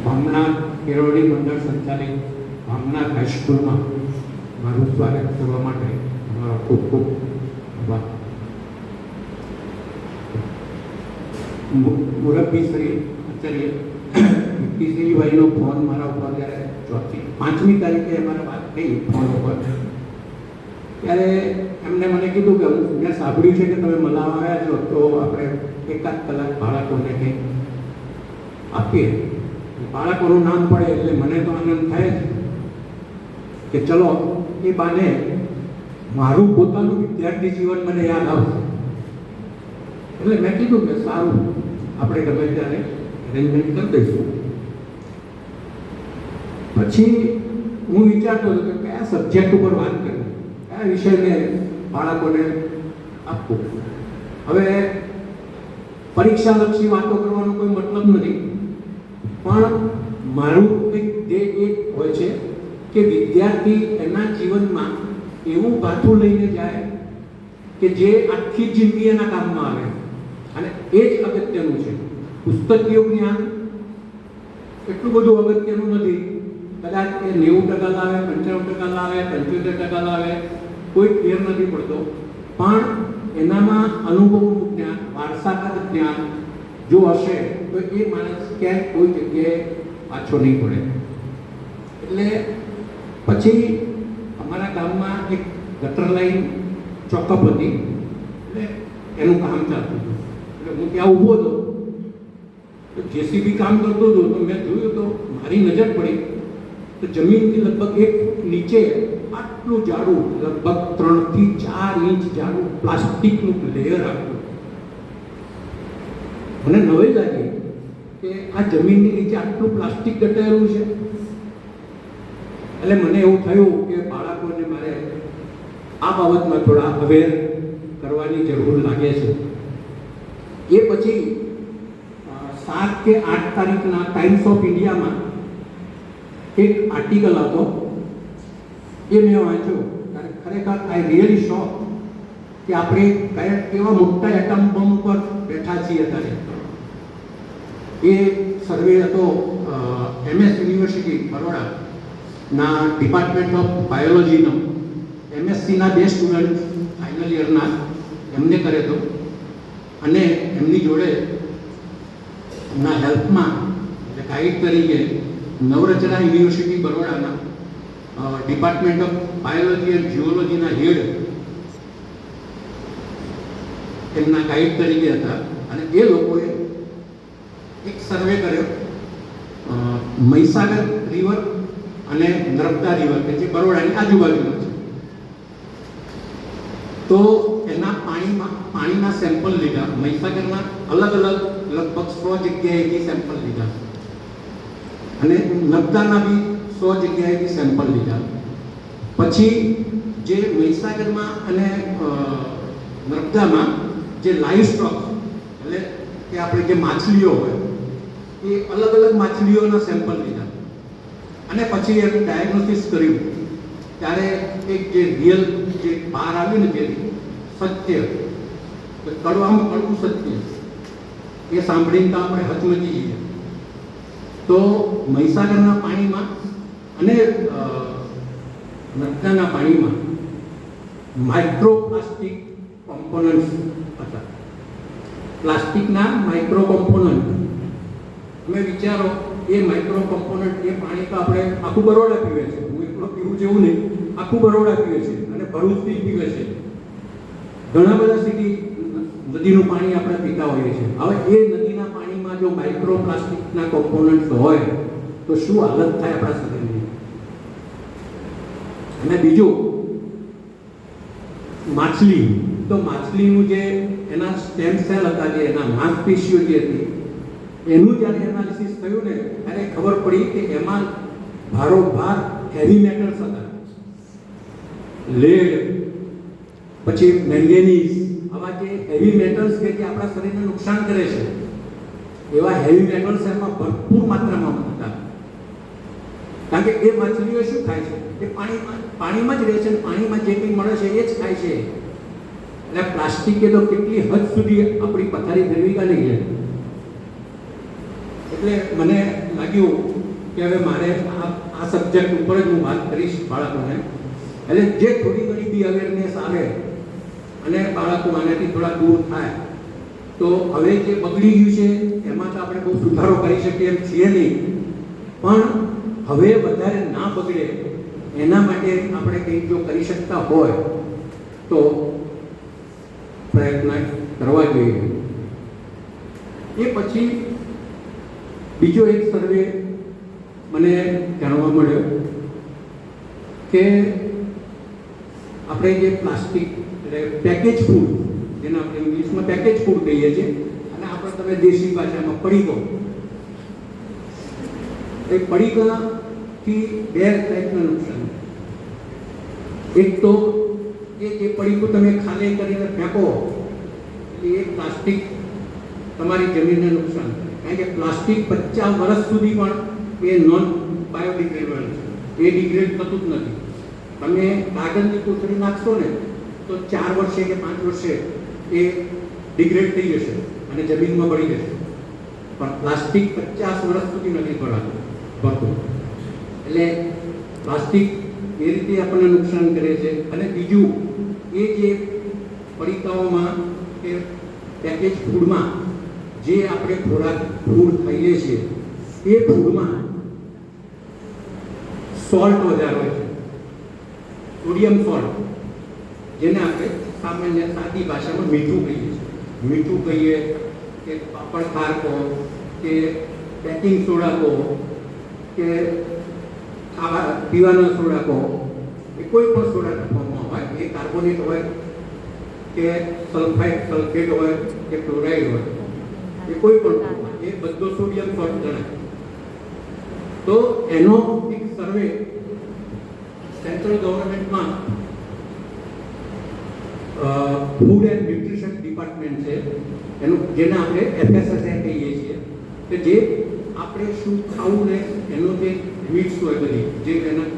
ભાવનાથ કેળવણી મંડળ સંચાલિત ભાવનાથ હાઈસ્કૂલમાં મારું સ્વાગત કરવા માટે તમારો ખૂબ ખૂબ આભાર. મુરબ્બી શ્રી આચાર્ય કીર્તિસિંહભાઈનો ફોન મારા ઉપર જ્યારે 5મી તારીખે અમારે વાત થઈ ફોન ઉપર, ત્યારે એમને મને કીધું કે મેં સાંભળ્યું છે કે તમે મલાવા આવ્યા છો, તો આપણે એકાદ કલાક બાળકોને કંઈક આપીએ. બાળકોનું નામ પડે એટલે મને તો આનંદ થાય જ કે ચલો એ બાને મારું પોતાનું વિદ્યાર્થી જીવન મને યાદ આવશે. એટલે મેં કીધું કે સારું, આપણે ગમે ત્યારે અરેન્જમેન્ટ કરી દઈશું. પછી હું વિચારતો હતો કે કયા સબ્જેક્ટ ઉપર વાત કરવી, કયા વિષયને બાળકોને આપવું. હવે પરીક્ષાલક્ષી વાતો કરવાનો કોઈ મતલબ નથી, પણ મારું એક ધ્યેય એ હોય છે કે વિદ્યાર્થી એના જીવનમાં એવું પાછું લઈને જાય કે જે આખી જિંદગી એના કામમાં આવે, અને એ જ અગત્યનું છે. પુસ્તકીય જ્ઞાન એટલું બધું અગત્યનું નથી. કદાચ એ 90% લાવે, 95% લાવે, 75% લાવે, કોઈ ફેર નથી પડતો, પણ એનામાં અનુભવનું જ્ઞાન, વારસાગત જ્ઞાન જો હશે તો એ માણસ ક્યાંય કોઈ જગ્યાએ પાછો નહીં પડે. એટલે પછી અમારા ગામમાં એક ગટર લાઈન ચોકઅપ હતી, એટલે એનું કામ ચાલતું હતું. એટલે હું ત્યાં ઊભો હતો, તો જેસીબી કામ કરતું હતું, તો મેં જોયું તો મારી નજર પડી તો જમીનથી લગભગ 1 ફૂટ નીચે આટલું જાડું, લગભગ 3 થી 4 ઇંચ જાડું પ્લાસ્ટિકનું લેયર આપ્યું. મને નવાઈ લાગી કે આ જમીનની નીચે આટલું પ્લાસ્ટિક દટાયેલું છે. એટલે મને એવું થયું કે બાળકોને મારે આ બાબતમાં થોડા અવેર કરવાની જરૂર લાગે છે. એ પછી 7 કે 8 તારીખના ટાઈમ્સ ઓફ ઇન્ડિયામાં એક આર્ટિકલ હતો, એ મેં વાંચ્યો. ખરેખર આઈ રિયલી શોક કે આપણે કેવા મોટા એટમ બોમ્બ પર બેઠા છીએ અત્યારે. એ સર્વે હતો MS યુનિવર્સિટી બરોડાના ડિપાર્ટમેન્ટ ઓફ બાયોલોજીનો. MSCના 2 સ્ટુડન્ટ ફાઇનલ યરના એમને કરે તો, અને એમની જોડે એમના હેલ્પમાં એટલે ગાઈડ તરીકે નવરચના યુનિવર્સિટી બરોડાના ડિપાર્ટમેન્ટ ઓફ બાયોલોજી એન્ડ જીઓલોજીના હેડ એમના ગાઈડ તરીકે હતા. અને એ લોકોએ એક સર્વે કર્યો મહીસાગર રિવર અને નર્મદા રિવર કે જે બરોડાની આજુબાજુમાં છે. તો એના પાણીના સેમ્પલ લીધા. મહીસાગરના અલગ અલગ લગભગ 100 જગ્યાએથી સેમ્પલ લીધા, અને નર્મદાના બી 100 જગ્યાએથી સેમ્પલ લીધા. પછી જે મહીસાગરમાં અને નર્મદામાં જે લાઈવ સ્ટોક એટલે કે આપણે જે માછલીઓ હોય એ અલગ અલગ માછલીઓના સેમ્પલ લીધા, અને પછી એનું ડાયગ્નોસિસ કર્યું. ત્યારે એક જે રિયલ જે બહાર આવ્યું ને, જે સત્ય, કડવામાં કડવું સત્ય, એ સાંભળીને તો આપણે હચમચી જઈએ. તો મહીસાગરના પાણીમાં અને નર્મદાના પાણીમાં માઇક્રોપ્લાસ્ટિક કોમ્પોનન્ટ્સ હતા. પ્લાસ્ટિકના માઇક્રો કોમ્પોનન્ટ. તમે વિચારો, એ માઇક્રો કોમ્પોનન્ટ, એ પાણી તો આપણે આખું બરોડા પીવે છે. હું એકલો પીવું જેવું નહીં, આખું બરોડા પીવે છે, અને ભરૂચથી પીવે છે. ઘણા બધા સિટી નદીનું પાણી આપણે પીતા હોઈએ છીએ. હવે એ નદીના પાણીમાં જો માઇક્રો પ્લાસ્ટિકના કોમ્પોનન્ટ હોય તો શું હાલત થાય આપણા શરીરની. અને બીજું માછલી, તો માછલીનું જે એના સ્ટેમ સેલ હતા, જે એના માંસપેશીઓ જે હતી, એનું જ્યારે એનાલિસિસ થયું ને, ત્યારે ખબર પડી કે એમાં ભારોભાર હેવી મેટલ્સ હતા. લેડ, પછી મેંગેનીઝ, આવા જે હેવી મેટલ્સ કે જે આપણા શરીરને નુકસાન કરે છે, એવા હેવી મેટલ્સ એમાં ભરપૂર માત્રામાં હતા. કારણ કે એ માછલીઓ શું ખાય છે, એ પાણીમાં જ રહે છે, પાણીમાં જે કંઈ મળે છે એ જ ખાય છે. એટલે પ્લાસ્ટિકે તો કેટલી હદ સુધી આપણી પથારી ફેરવી કાઢી છે. એટલે મને લાગ્યું કે હવે મારે આ સબ્જેક્ટ ઉપર જ હું વાત કરીશ બાળકોને, એટલે જે થોડી ઘણી બી અવેરનેસ આવે અને બાળકો આનાથી થોડા દૂર થાય તો હવે જે બગડી ગયું છે એમાં તો આપણે બહુ સુધારો કરી શકીએ એમ છીએ નહીં, પણ હવે વધારે ના બગડે એના માટે આપણે કંઈક જો કરી શકતા હોય તો પ્રયત્ન કરવા જોઈએ. એ પછી બીજો એક સર્વે મને જાણવા મળ્યો કે આપણે જે પ્લાસ્ટિક એટલે પેકેજ ફૂડ, જેને આપણે ઇંગ્લિશમાં પેકેજ ફૂડ કહીએ છીએ અને આપણે તમે દેશી ભાષામાં પડીકો, એ પડીકાથી બે ટાઈપના નુકસાન. એક તો એ જે પડીકું તમે ખાલી કરીને ફેંકો એટલે એ પ્લાસ્ટિક તમારી જમીનને નુકસાન કરે, કારણ કે પ્લાસ્ટિક 50 વર્ષ સુધી પણ એ નોન બાયોડિગ્રેડેબલ છે, એ ડિગ્રેડ થતું જ નથી. તમે કાગળની કોથળી નાખશો ને તો 4 વર્ષે કે 5 વર્ષે એ ડિગ્રેડ થઈ જશે અને જમીનમાં ભળી જશે, પણ પ્લાસ્ટિક 50 વર્ષ સુધી નથી ભરતું. એટલે પ્લાસ્ટિક એ રીતે આપણને નુકસાન કરે છે. અને બીજું એ જે પડીકાઓમાં કે પેકેજ ફૂડમાં જે આપણે ફૂડ ખાઈએ છીએ એ ફૂડમાં સોલ્ટ વધારે હોય છે, સોડિયમ સોલ્ટ, જેને આપણે સામાન્ય સાદી ભાષામાં મીઠું કહીએ છીએ. મીઠું કહીએ કે પાપડ ખાર કહો કે બેકિંગ સોડા કહો કે ખાવા પીવાનો સોડા કહો, એ કોઈ પણ સોડાના ફોર્મમાં હોય, એ કાર્બોનેટ હોય કે સલ્ફેટ હોય કે ક્લોરાઇડ હોય, એ કોઈ પણ એ બધો સોડિયમ સોલ્ટ ગણાય. તો એનો એક સર્વે સેન્ટ્રલ ગવર્મેન્ટમાં ફૂડ એન્ડ ન્યુટ્રિશન ડિપાર્ટમેન્ટ છે એનું, જેને આપણે FSSAI કહીએ છીએ, કે જે આપણે શું ખાવું ને એનો જે મીટ્સ હોય બધી જે એના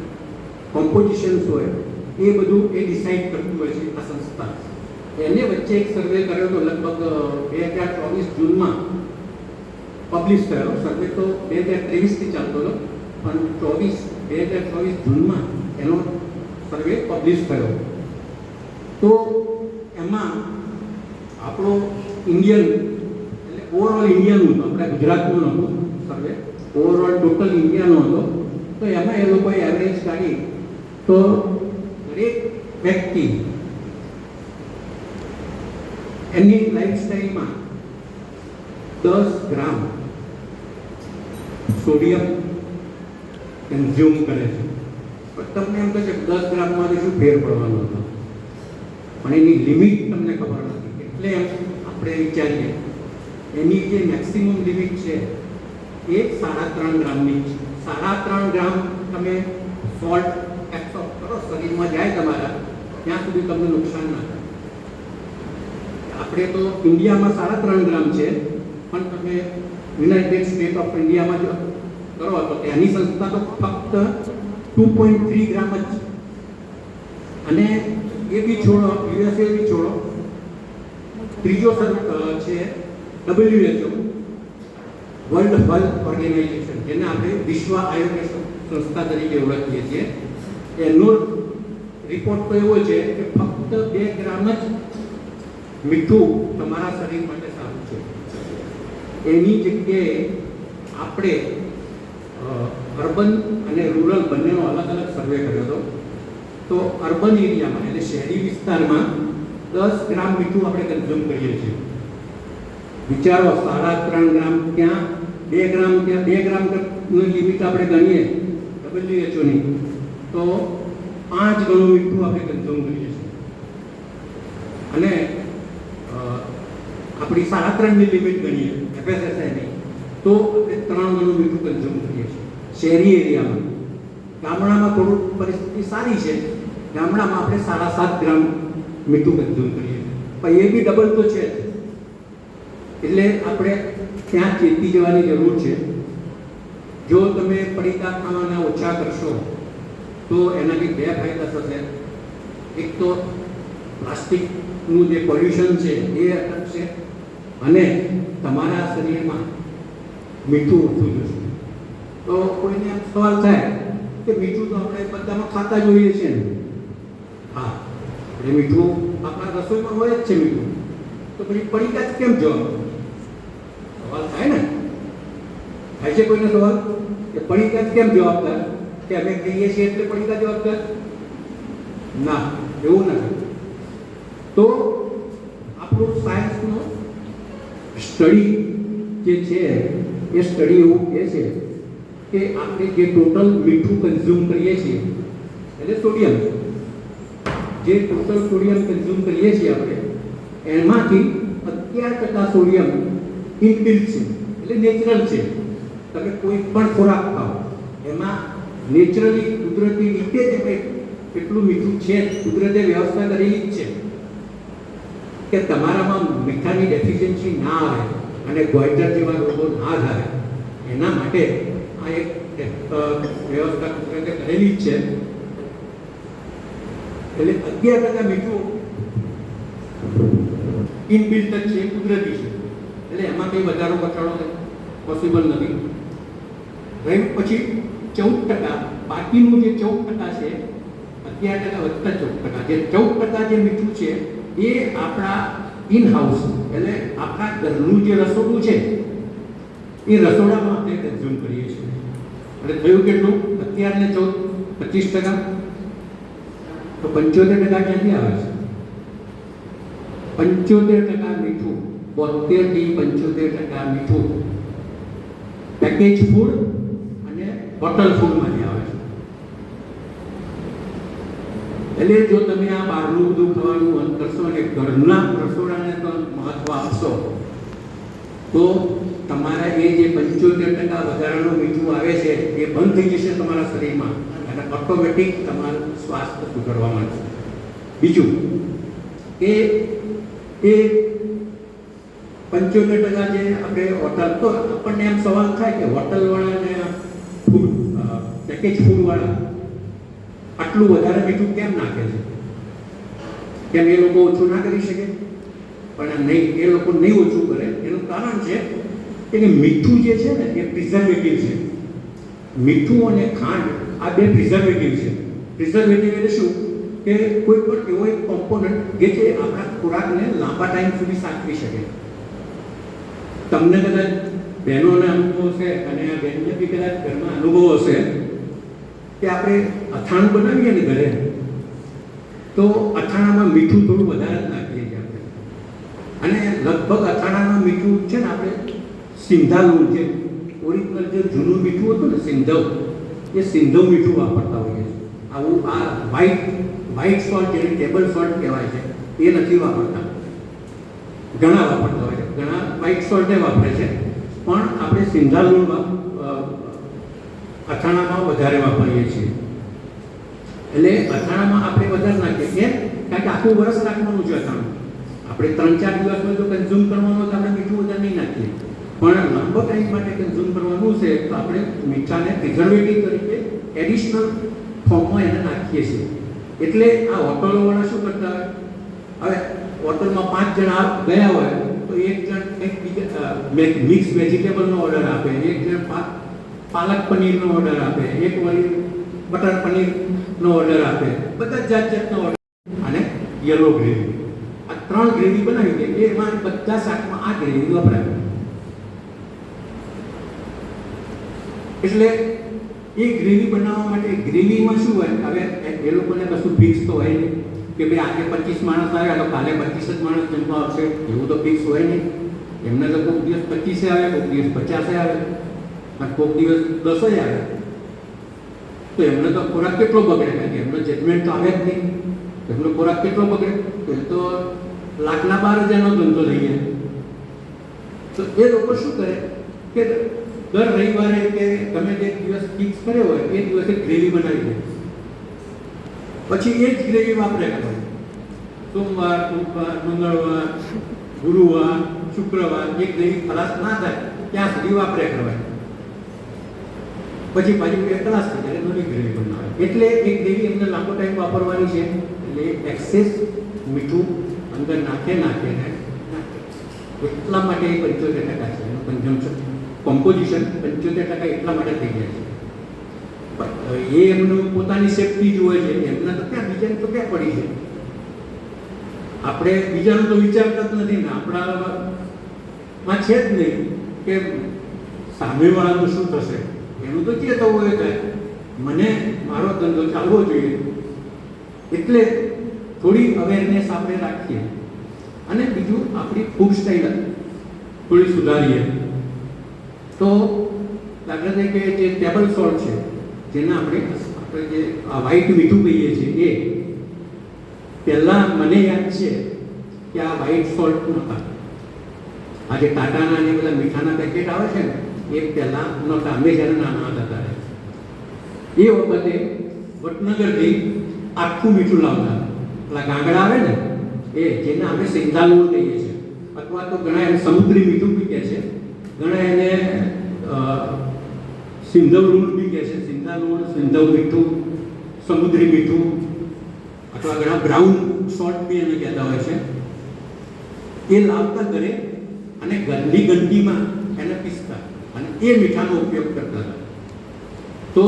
કોમ્પોઝિશન્સ હોય એ બધું એ ડિસાઇડ કરતું હોય છે આ સંસ્થા. એને વચ્ચે એક સર્વે કર્યો તો લગભગ 2024 જૂનમાં પબ્લિશ થયો. સર્વે તો 2023થી ચાલતો હતો, પણ 2024 જૂનમાં એનો સર્વે પબ્લિશ થયો. તો એમાં આપણો ઇન્ડિયન એટલે ઓવરઓલ ઇન્ડિયાનું હતું, આપણા ગુજરાતનું નહોતું સર્વે, ઓવરઓલ ટોટલ ઇન્ડિયાનો હતો. તો એમાં એ લોકોએ એવરેજ કાઢી તો દરેક વ્યક્તિ એની લાઈફસ્ટાઈલમાં 10 ગ્રામ સોડિયમ કન્ઝ્યુમ કરે છે. પણ તમને એમ કહે છે 10 ગ્રામમાંથી શું ફેર પડવાનો હતો, પણ એની લિમિટ તમને ખબર નથી. એટલે આપણે વિચારીએ એની જે મેક્સિમમ લિમિટ છે એ 3.5 ગ્રામની છે. 3.5 ગ્રામ તમે સોલ્ટ એબ્સોર્બ કરો, શરીરમાં જાય તમારા, ત્યાં સુધી તમને નુકસાન ના થાય. આપણે તો ઇન્ડિયામાં 3.5 ગ્રામ છે, પણ તમે યુનાઇટેડ સ્ટેટ ઓફ ઇન્ડિયામાં જો કરો તો ત્યાંની સંસ્થા તો ફક્ત 2.3 ગ્રામ જ છે. અને એ બી છોડો, USA બી છોડો, ત્રીજો છે WHO, વર્લ્ડ હેલ્થ ઓર્ગેનાઇઝેશન, જેને આપણે વિશ્વ આરોગ્ય સંસ્થા તરીકે ઓળખીએ છીએ, એનો રિપોર્ટ તો એવો છે કે ફક્ત 2 ગ્રામ જ મીઠું તમારા શરીર માટે સારું છે. એની જગ્યાએ આપણે અર્બન અને રૂરલ બંનેનો અલગ અલગ સર્વે કર્યો હતો. તો અર્બન એરિયામાં એટલે શહેરી વિસ્તારમાં 10 ગ્રામ મીઠું આપણે કન્ઝ્યુમ કરીએ છીએ. વિચારો 3.5 ગ્રામ ત્યાં 2 ગ્રામ ત્યાં 2 ગ્રામની લિમિટ આપણે ગણીએ WHOની તો 5 ગણું મીઠું આપણે કન્ઝ્યુમ કરીએ છીએ. અને આપણી 3.5ની લિમિટ ગણીએ FSSAIની તો આપણે 3 ગણું મીઠું કન્ઝ્યુમ કરીએ છીએ શહેરી એરિયામાં. ગામડામાં થોડું પરિસ્થિતિ સારી છે, ગામડામાં આપણે 7.5 ગ્રામ મીઠું કન્ઝ્યુમ કરીએ છીએ, પણ એ બી ડબલ તો છે. એટલે આપણે ત્યાં ચેતી જવાની જરૂર છે. જો તમે પડીકા ખાવાના ઓછા કરશો તો એનાથી 2 ફાયદા થશે. એક તો પ્લાસ્ટિકનું જે પોલ્યુશન છે એ અટકશે અને તમારા શરીરમાં મીઠું ઓછું જશે. તો કોઈને એમ સવાલ થાય કે મીઠું તો આપણે બધામાં ખાતા જોઈએ છે ને. હા, એટલે મીઠું આપણા રસોઈમાં હોય જ છે મીઠું, તો પછી પડીકા જ કેમ જવાબ? સવાલ થાય ને, થાય છે કોઈને સવાલ કે પડીકા જ કેમ જવાબદાર? કે અમે કહીએ છીએ એટલે પડીકા જવાબદાર? ના, એવું નથી. તો આપણું સાયન્સનો સ્ટડી જે છે એ સ્ટડી એવું કહે છે કે આપણે જે ટોટલ મીઠું કન્ઝ્યુમ કરીએ છીએ એટલે સોડિયમ, જે ટોટલ સોડિયમ કન્ઝ્યુમ કરીએ છીએ આપણે, એમાંથી 11% સોડિયમ ઇનબિલ્ટ છે, એટલે નેચરલ છે. તમે કોઈ પણ ખોરાક ખાઓ એમાં નેચરલી કુદરતી રીતે જ એટલું મીઠું છે, કુદરતે વ્યવસ્થા કરેલી જ છે કે તમારામાં મીઠાની ડેફિશિયન્સી ના આવે અને ગોઈટર જેવા રોગો ના થાય. એના માટે આ એક વ્યવસ્થા કુદરતે કરેલી જ છે. એટલે 11% મીઠું ઇનબિલ્ટ જ છે, કુદરતી છે, એટલે એમાં કંઈ વધારો ઘટાડો પોસિબલ નથી. પછી 14%, બાકીનું જે 14% છે, 11% વત્તા 14%, જે 14% જે મીઠું છે એ આપણા ઇન હાઉસ એટલે આપણા ઘરનું જે રસોડું છે એ રસોડામાં આપણે કન્ઝ્યુમ કરીએ છીએ. એટલે થયું કેટલું? 11 ને 14 25%. તો 75% ક્યાંથી આવે છે? 75% મીઠું, 72 થી 75% મીઠું પેકેજ ફૂડ અને હોટલ ફૂડમાંથી આવે છે. એટલે જો તમે આ બહારનું બધું ખાવાનું બંધ કરશો અને ઘરના રસોડાને તો મહત્વ આપશો તો તમારા એ જે 75% વધારાનું મીઠું આવે છે એ બંધ થઈ જશે તમારા શરીરમાં અને ઓટોમેટિક તમારું સ્વાસ્થ્ય સુધરવા માંડશે. બીજું કે એ 75% જે આપણે હોટલ, તો આપણને એમ સવાલ થાય કે હોટલવાળાને ફૂડ પેકેજ ફૂડવાળા આટલું વધારે મીઠું કેમ નાખે છે? કેમ એ લોકો ઓછું ના કરી શકે? પણ નહીં, એ લોકો નહીં ઓછું કરે. એનું કારણ છે કે મીઠું જે છે ને એ પ્રિઝર્વેટિવ છે. મીઠું અને ખાંડ આ બે પ્રિઝર્વેટિવ છે. પ્રિઝર્વેટિવ એટલે શું? કે કોઈ પણ એવો એક કોમ્પોનન્ટ કે જે આપણા ખોરાકને લાંબા ટાઈમ સુધી સાચવી શકે. તમને કદાચ બહેનોને અનુભવ હશે અને આ બહેનને બી કદાચ ઘરમાં અનુભવ હશે કે આપણે અથાણું બનાવીએ ને ઘરે, તો અથાણામાં મીઠું થોડું વધારે જ નાખીએ છીએ આપણે. અને લગભગ અથાણામાં મીઠું છે ને આપણે સિંધાલું, જે ઓરિજિનલ જે જૂનું મીઠું હતું ને સિંધવ, એ સિંધવ મીઠું વાપરતા હોઈએ છીએ. આવું આ વ્હાઇટ સોલ્ટ, જેને ટેબલ સોલ્ટ કહેવાય છે, એ નથી વાપરતા. ઘણા વાપરતા હોય છે, ઘણા વ્હાઇટ સોલ્ટ વાપરે છે, પણ આપણે સિંધાલું અથાણામાં વધારે વાપરીએ છીએ. એટલે અથાણામાં આપણે વધારે નાખીએ. કેમ? કારણ કે આખું વર્ષ રાખવાનું છે અથાણું. આપણે 3-4 દિવસમાં જો કન્ઝ્યુમ કરવાનું તો આપણે મીઠું વધારે નહીં નાખીએ, પણ લાંબો ટાઈમ માટે કન્ઝ્યુમ કરવાનું છે તો આપણે મીઠાને પ્રિઝર્વેટિવ તરીકે એડિશનલ ફોર્મમાં એને નાખીએ છીએ. એટલે આ હોટલોવાળા શું કરતા હોય, હવે હોટલમાં 5 જણા ગયા હોય તો એક જણ એક મિક્સ વેજીટેબલનો ઓર્ડર આપે, એક જણ પાલક પનીરનો ઓર્ડર આપે, એક વળી બટર પનીરનો ઓર્ડર આપે, બધા જાતનો ઓર્ડર. અને યલો ગ્રેવી, આ 3 ગ્રેવી બનાવી દે. એમાં બધા શાકમાં આ ગ્રેવી વપરાય. એટલે એ ગ્રેવી બનાવવા માટે ગ્રેવીમાં શું હોય? હવે એ લોકોને કશું ફિક્સ તો હોય નહીં કે ભાઈ આજે 25 માણસ આવ્યા તો કાલે 25 જ માણસ જમવા આવશે, એવું તો ફિક્સ હોય નહીં. એમને તો કોઈક દિવસ 25 આવે, કોઈક દિવસ 50 આવે, અને કોઈક દિવસ 10 આવે. તો એમને તો ખોરાક કેટલો બગડે? કારણ કે એમનો જજમેન્ટ તો આવે જ નહીં. એમનો ખોરાક કેટલો બગડે? તો એ તો લાખના 12,000નો ધંધો થઈ જાય. તો એ લોકો શું કરે કે દર રવિવારે કે તમે જે દિવસ ફિક્સ કર્યો હોય એ દિવસે ગ્રેવી બનાવી દે. પછી એ જ ગ્રેવી વાપરે કરે. સોમવાર, બુધવાર, મંગળવાર, ગુરુવાર, શુક્રવાર એ ગ્રેવી ખલાસ ના થાય ત્યાં સુધી વાપરે કરવાય. પછી પાછું એ ખલાસ થઈ જાય નવી ગ્રેવી બનાવે. એટલે એ ગ્રેવી એમને લાંબો ટાઈમ વાપરવાની છે. એટલે એક્સેસ મીઠું અંદર નાખે ને એટલા માટે 75% છે એનું કન્ઝમ્પશન. કોમ્પોઝિશન 75% એટલા માટે થઈ જાય છે. એ એમનું પોતાની સેફટી જુએ છે, એમના તો ક્યાં બીજાને તો ક્યાં પડી છે. આપણે બીજાનું તો વિચારતા જ નથી ને, આપણામાં છે જ નહીં કે સામેવાળાનું શું થશે, એનું તો જે થવું હોય થાય, મને મારો ધંધો ચાલવો જોઈએ. એટલે થોડી અવેરનેસ આપણે રાખીએ અને બીજું આપણી ફૂડ સ્ટાઇલ થોડી સુધારીએ. તો દાખલા તરીકે જે ટેબલ સોલ્ટ છે, જેના આપણે જે વ્હાઈટ મીઠું કહીએ છીએ, એ પહેલાં મને યાદ છે કે આ વ્હાઈટ સોલ્ટ નહોતા. આ જે ટાટાના ને બધા મીઠાના પેકેટ આવે છે ને, એ પહેલાં નહોતા. અમે જ્યારે નાના હતા ત્યારે એ વખતે વડનગરથી આખું મીઠું લાવતા. પેલા ગાંગડા આવે ને, એ જેને આપણે સિંધાલુણ કહીએ છીએ, અથવા તો ઘણા એને સમુદ્રી મીઠું બી કહે છે, ઘણા એને સિંધવ લૂણ બી કહે છે. સિંધાલુણ, સિંધવ મીઠું, સમુદ્રી મીઠું, અથવા ઘણા બ્રાઉન સોલ્ટ બી એને કહેતા હોય છે. એ લાવતા ઘરે અને ઘરની ગંદકીમાં એને પીસતા અને એ મીઠાનો ઉપયોગ કરતા હતા. તો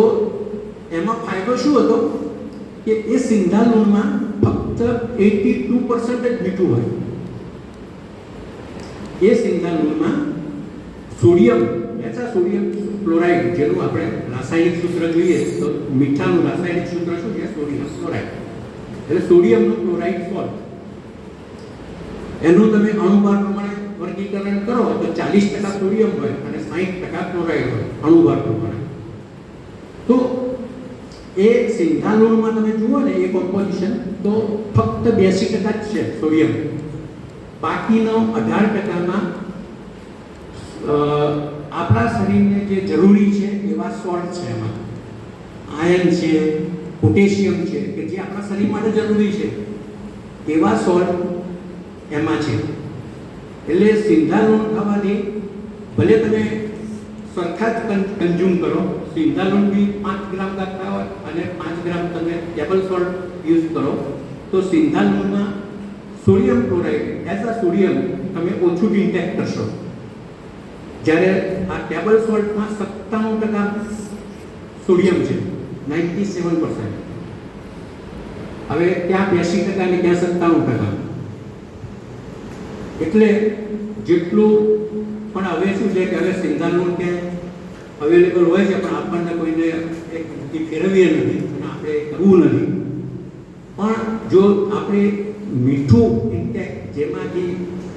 એમાં ફાયદો શું હતો કે એ સિંધાલુણમાં ફક્ત 82% જ મીઠું હોય. એ સિંધાલુણમાં સોડિયમ, એસા સોડિયમ ક્લોરાઇડ, જેનું આપણે રાસાયણિક સૂત્ર જોઈએ તો મીઠાનું રાસાયણિક સૂત્ર શું છે? Sodium chloride. એટલે સોડિયમનો ક્લોરાઇડ સોલ્ટ, એનું તમે અણુભાર પ્રમાણે વર્ગીકરણ કરો તો 40% સોડિયમ હોય અને 60% ક્લોરાઇડ હોય અણુભાર પ્રમાણે. તો એ સિંધાલુણમાં તમે જુઓ ને એ કોમ્પોઝિશન, તો ફક્ત 82% જ છે સોડિયમ. બાકીનો 18%માં આપણા શરીરને જે જરૂરી છે એવા સોલ્ટ છે. એમાં આયર્ન છે, પોટેશિયમ છે, કે જે આપણા શરીર માટે જરૂરી છે એવા સોલ્ટ એમાં છે. એટલે સિંધાલુણ ખાવાથી ભલે તમે સરખા જ કન્ઝ્યુમ કરો, સિંધાલુણ બી 5 ગ્રામ ખાતા હોય અને 5 ગ્રામ તમે ટેબલ સોલ્ટ યુઝ કરો, તો સિંધાલુણમાં sodium chloride as a sodium તમે ઓછું ઇન્ટેક કરશો. જ્યારે આ ટેબલ સોલ્ટમાં 97% સોડિયમ છે, 97%. હવે ત્યાં 82% ને ત્યાં 97%. એટલે જેટલું પણ હવે શું છે કે હવે સિંધાલુણ ક્યાં અવેલેબલ હોય છે, પણ આપણને કોઈને એક ફેરવીએ નથી અને આપણે કરવું નથી. પણ જો આપણે મીઠું ઇન્ટેક, જેમાંથી